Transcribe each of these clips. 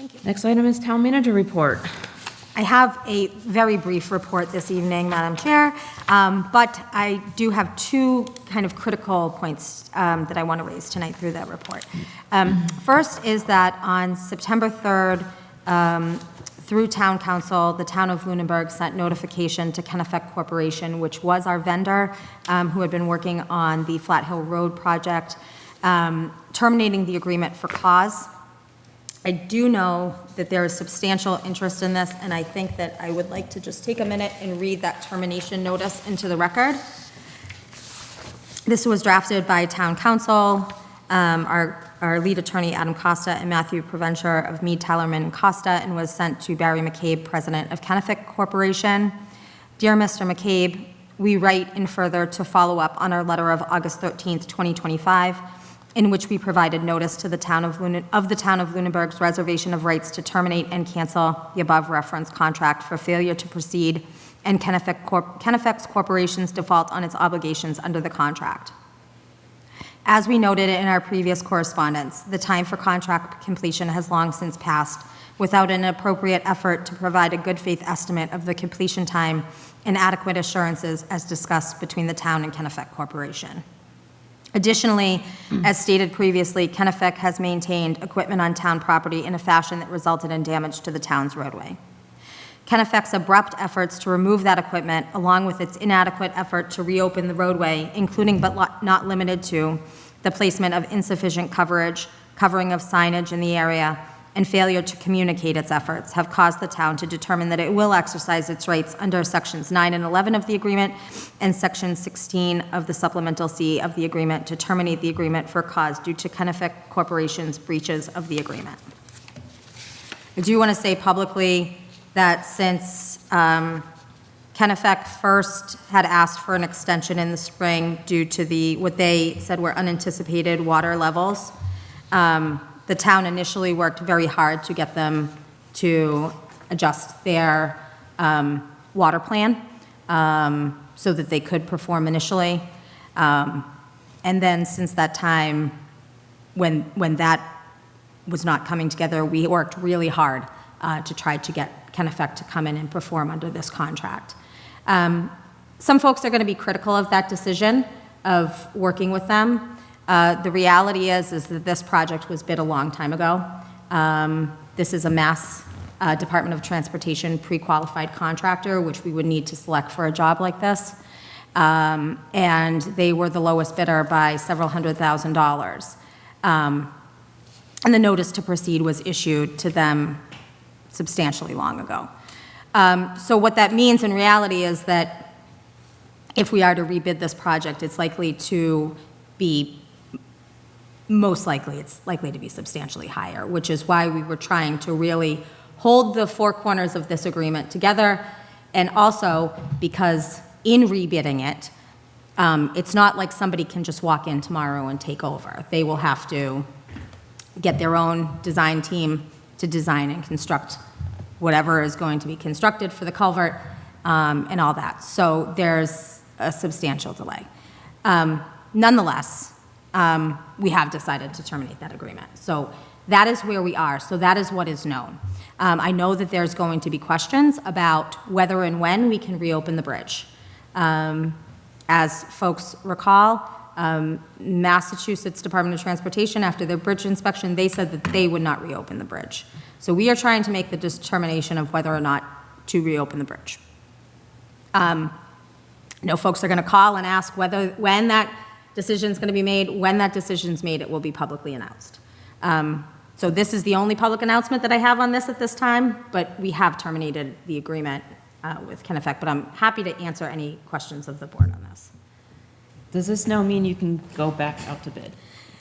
Thank you. Next item is town manager report. I have a very brief report this evening, Madam Chair, but I do have two kind of critical points that I want to raise tonight through that report. First is that on September 3rd, through Town Council, the Town of Lunenburg sent notification to Kennefec Corporation, which was our vendor, who had been working on the Flat Hill Road project, terminating the agreement for cause. I do know that there is substantial interest in this, and I think that I would like to just take a minute and read that termination notice into the record. This was drafted by Town Council, our lead attorney, Adam Costa, and Matthew Provencher of Mead, Tellerman, and Costa, and was sent to Barry McCabe, president of Kennefec Corporation. Dear Mr. McCabe, we write in further to follow up on our letter of August 13th, 2025, in which we provided notice to the town of Lunenburg's reservation of rights to terminate and cancel the above referenced contract for failure to proceed and Kennefec's corporation's default on its obligations under the contract. As we noted in our previous correspondence, the time for contract completion has long since passed without an appropriate effort to provide a good faith estimate of the completion time and adequate assurances as discussed between the town and Kennefec Corporation. Additionally, as stated previously, Kennefec has maintained equipment on town property in a fashion that resulted in damage to the town's roadway. Kennefec's abrupt efforts to remove that equipment, along with its inadequate effort to reopen the roadway, including but not limited to the placement of insufficient covering of signage in the area, and failure to communicate its efforts, have caused the town to determine that it will exercise its rights under Sections 9 and 11 of the agreement and Section 16 of the Supplemental C of the agreement to terminate the agreement for cause due to Kennefec Corporation's breaches of the agreement. I do want to say publicly that since Kennefec first had asked for an extension in the spring due to what they said were unanticipated water levels, the town initially worked very hard to get them to adjust their water plan so that they could perform initially. And then since that time, when that was not coming together, we worked really hard to try to get Kennefec to come in and perform under this contract. Some folks are going to be critical of that decision of working with them. The reality is that this project was bid a long time ago. This is a Mass Department of Transportation pre-qualified contractor, which we would need to select for a job like this. And they were the lowest bidder by several $100,000. And the notice to proceed was issued to them substantially long ago. So what that means in reality is that if we are to rebid this project, it's likely to be most likely, it's likely to be substantially higher, which is why we were trying to really hold the four corners of this agreement together, and also because in rebidding it, it's not like somebody can just walk in tomorrow and take over. They will have to get their own design team to design and construct whatever is going to be constructed for the culvert and all that. So there's a substantial delay. Nonetheless, we have decided to terminate that agreement. So that is where we are. So that is what is known. I know that there's going to be questions about whether and when we can reopen the bridge. As folks recall, Massachusetts Department of Transportation, after their bridge inspection, they said that they would not reopen the bridge. So we are trying to make the determination of whether or not to reopen the bridge. I know folks are going to call and ask when that decision is going to be made. When that decision is made, it will be publicly announced. So this is the only public announcement that I have on this at this time, but we have terminated the agreement with Kennefec, but I'm happy to answer any questions of the board on this. Does this now mean you can go back out to bid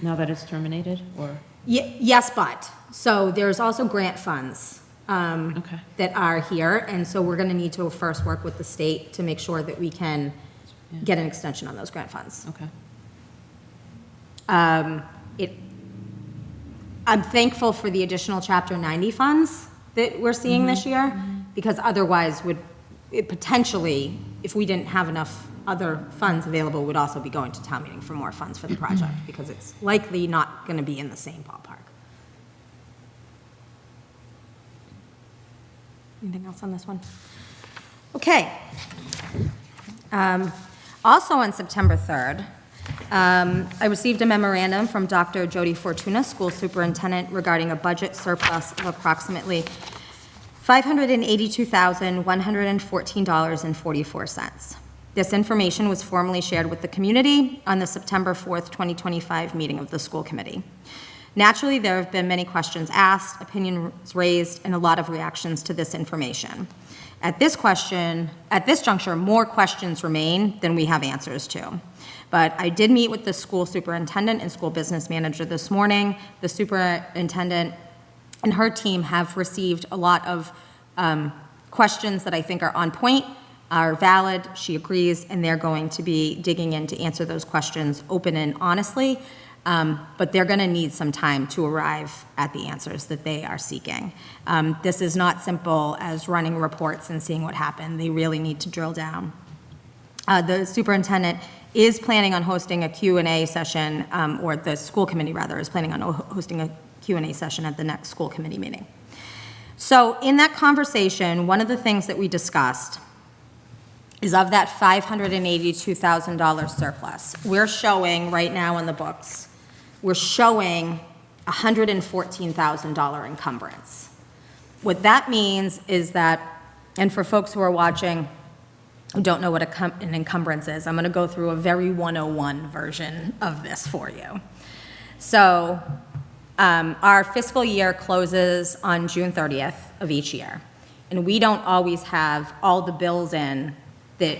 now that it's terminated, or? Yes, but. So there's also grant funds that are here, and so we're going to need to first work with the state to make sure that we can get an extension on those grant funds. Okay. I'm thankful for the additional Chapter 90 funds that we're seeing this year, because otherwise it potentially, if we didn't have enough other funds available, would also be going to town meeting for more funds for the project, because it's likely not going to be in the same ballpark. Anything else on this one? Okay. Also on September 3rd, I received a memorandum from Dr. Jody Fortuna, school superintendent, regarding a budget surplus of approximately $582,114.44. This information was formally shared with the community on the September 4th, 2025 meeting of the school committee. Naturally, there have been many questions asked, opinions raised, and a lot of reactions to this information. At this juncture, more questions remain than we have answers to. But I did meet with the school superintendent and school business manager this morning. The superintendent and her team have received a lot of questions that I think are on point, are valid. She agrees, and they're going to be digging in to answer those questions open and honestly. But they're going to need some time to arrive at the answers that they are seeking. This is not simple as running reports and seeing what happened. They really need to drill down. The superintendent is planning on hosting a Q&A session, or the school committee, rather, is planning on hosting a Q&A session at the next school committee meeting. So in that conversation, one of the things that we discussed is of that $582,000 surplus. We're showing right now in the books, we're showing $114,000 encumbrance. What that means is that, and for folks who are watching who don't know what an encumbrance is, I'm going to go through a very 101 version of this for you. So our fiscal year closes on June 30th of each year, and we don't always have all the bills in that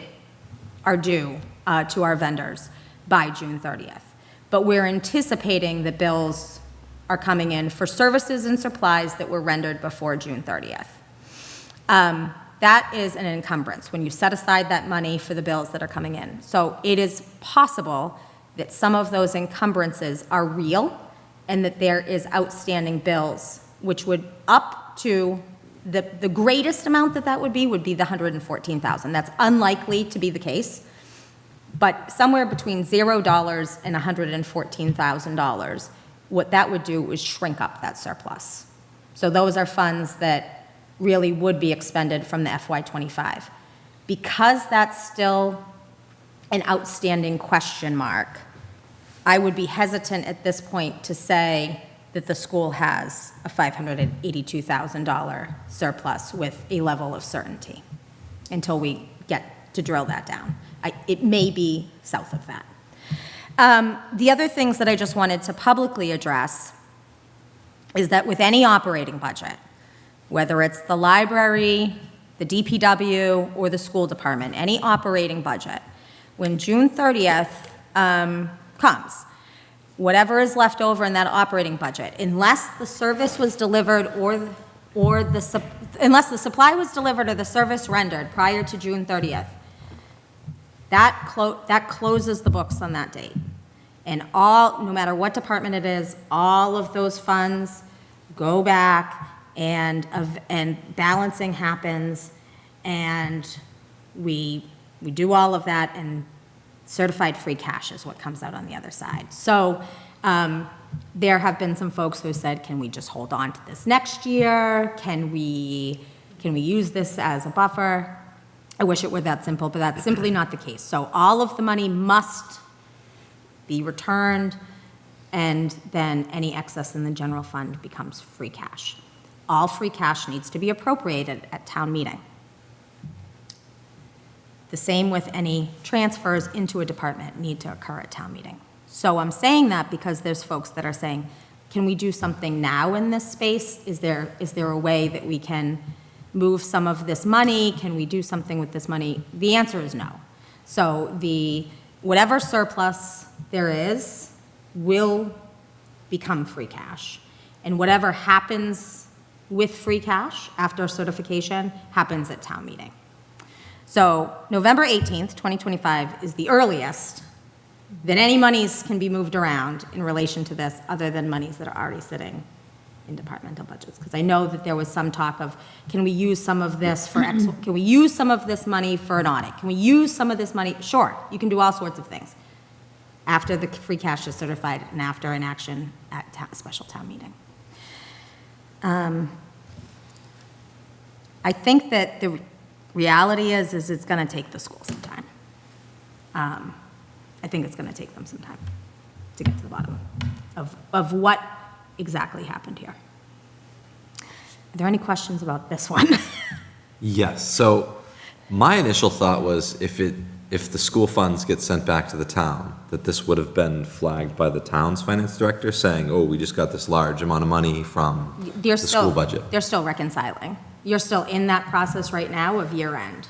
are due to our vendors by June 30th. But we're anticipating that bills are coming in for services and supplies that were rendered before June 30th. That is an encumbrance when you set aside that money for the bills that are coming in. So it is possible that some of those encumbrances are real and that there is outstanding bills, which would up to the greatest amount that would be the $114,000. That's unlikely to be the case, but somewhere between $0 and $114,000, what that would do is shrink up that surplus. So those are funds that really would be expended from the FY25. Because that's still an outstanding question mark, I would be hesitant at this point to say that the school has a $582,000 surplus with a level of certainty until we get to drill that down. It may be south of that. The other things that I just wanted to publicly address is that with any operating budget, whether it's the library, the DPW, or the school department, any operating budget, when June 30th comes, whatever is left over in that operating budget, unless the service was delivered unless the supply was delivered or the service rendered prior to June 30th, that closes the books on that date. And no matter what department it is, all of those funds go back and balancing happens, and we do all of that, and certified free cash is what comes out on the other side. So there have been some folks who said, can we just hold on to this next year? Can we use this as a buffer? I wish it were that simple, but that's simply not the case. So all of the money must be returned, and then any excess in the general fund becomes free cash. All free cash needs to be appropriated at town meeting. The same with any transfers into a department need to occur at town meeting. So I'm saying that because there's folks that are saying, can we do something now in this space? Is there a way that we can move some of this money? Can we do something with this money? The answer is no. So whatever surplus there is will become free cash. And whatever happens with free cash after certification happens at town meeting. So November 18th, 2025 is the earliest that any monies can be moved around in relation to this other than monies that are already sitting in departmental budgets. Because I know that there was some talk of, can we use some of this for can we use some of this money for an audit? Can we use some of this money? Sure, you can do all sorts of things after the free cash is certified and after an action at special town meeting. I think that the reality is it's going to take the school some time. I think it's going to take them some time to get to the bottom of what exactly happened here. Are there any questions about this one? Yes, so my initial thought was if the school funds get sent back to the town, that this would have been flagged by the town's finance director saying, oh, we just got this large amount of money from the school budget. They're still reconciling. You're still in that process right now of year end.